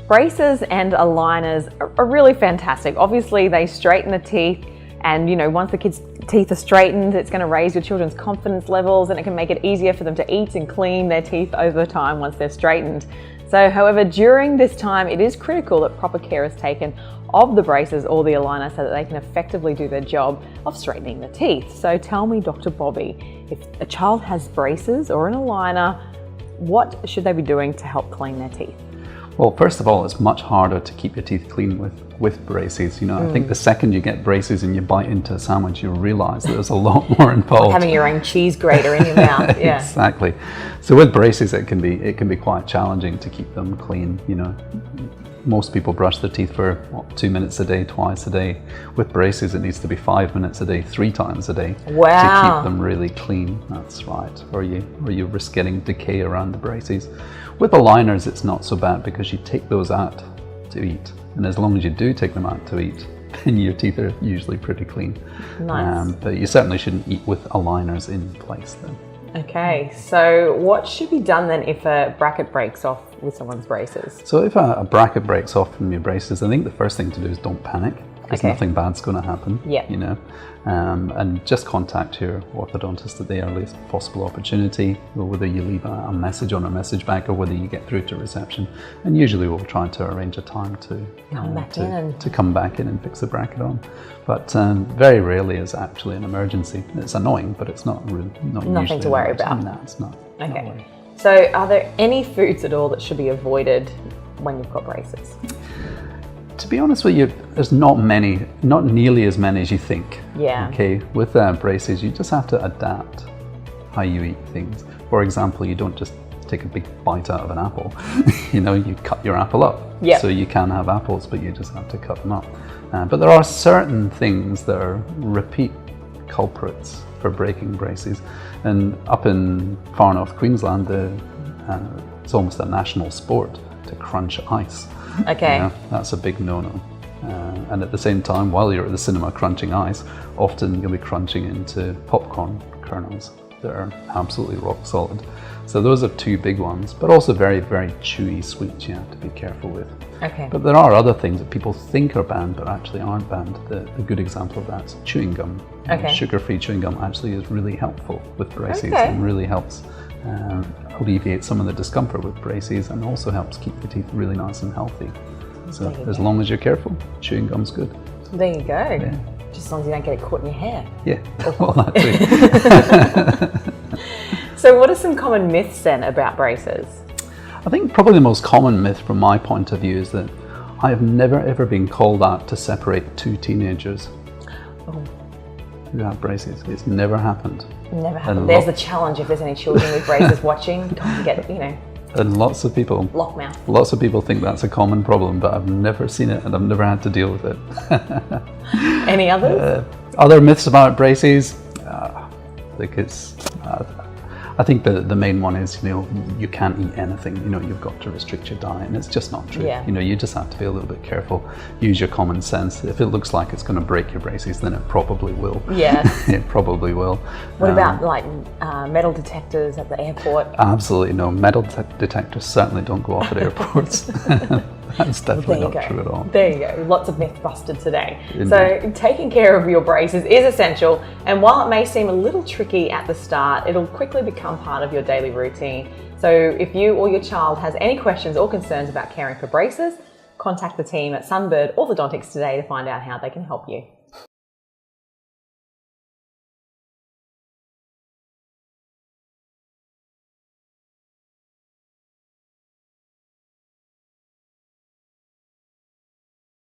Braces and aligners are really fantastic. Obviously, they straighten the teeth, and once the kids' teeth are straightened, it's going to raise your children's confidence levels, and it can make it easier for them to eat and clean their teeth over time once they're straightened. So, however, during this time, it is critical that proper care is taken of the braces or the aligner so that they can effectively do their job of straightening the teeth. So tell me, Dr. Bobby, if a child has braces or an aligner, what should they be doing to help clean their teeth? Well, first of all, it's much harder to keep your teeth clean with braces. I think the second you get braces and you bite into a sandwich, you'll realize that there's a lot more involved. Like having your own cheese grater in your mouth. Yeah. Exactly. So with braces, it can be quite challenging to keep them clean. Most people brush their teeth for 2 minutes a day, twice a day. With braces, it needs to be 5 minutes a day, 3 times a day. Wow. To keep them really clean. That's right. Or you risk getting decay around the braces. With aligners, it's not so bad because you take those out to eat. And as long as you do take them out to eat, then your teeth are usually pretty clean. Nice. But you certainly shouldn't eat with aligners in place then. Okay, so what should be done then if a bracket breaks off with someone's braces? So if a bracket breaks off from your braces, I think the first thing to do is don't panic, because nothing bad's going to happen. Yeah. And just contact your orthodontist at the earliest possible opportunity, whether you leave a message on our message bank or whether you get through to reception. And usually we'll try to arrange a time to come back in and fix the bracket on. But very rarely is actually an emergency. It's annoying, but it's not really nothing to worry about. No, it's not. Okay. So are there any foods at all that should be avoided when you've got braces? To be honest with you, there's not nearly as many as you think. Yeah. Okay, with braces, you just have to adapt how you eat things. For example, you don't just take a big bite out of an apple. You cut your apple up. Yeah. So you can have apples, but you just have to cut them up. But there are certain things that are repeat culprits for breaking braces. And up in far north Queensland, it's almost a national sport to crunch ice. Okay. That's a big no-no. And at the same time, while you're at the cinema crunching ice, often you'll be crunching into popcorn kernels that are absolutely rock solid. So those are 2 big ones, but also very, very chewy sweets you have to be careful with. Okay. But there are other things that people think are banned but actually aren't banned. The good example of that is chewing gum. Okay. Sugar-free chewing gum actually is really helpful with braces and really helps alleviate some of the discomfort with braces and also helps keep the teeth really nice and healthy. So as long as you're careful, chewing gum's good. There you go. Yeah. Just as long as you don't get it caught in your hair. Yeah, well that too. So what are some common myths then about braces? I think probably the most common myth from my point of view is that I have never ever been called out to separate 2 teenagers who have braces. It's never happened. Never happened. There's the challenge if there's any children with braces watching. Don't get, And lots of people think that's a common problem, but I've never seen it and I've never had to deal with it. Any others? Other myths about braces? I think the main one is, you can't eat anything, you've got to restrict your diet, and it's just not true. Yeah. You just have to be a little bit careful, use your common sense. If it looks like it's going to break your braces, then it probably will. Yeah. It probably will. What about metal detectors at the airport? Absolutely no. Metal detectors certainly don't go off at airports. That's definitely not true at all. There you go. Lots of myth busted today. Indeed. So taking care of your braces is essential, and while it may seem a little tricky at the start, it'll quickly become part of your daily routine. So if you or your child has any questions or concerns about caring for braces, contact the team at Sunbird Orthodontics today to find out how they can help you.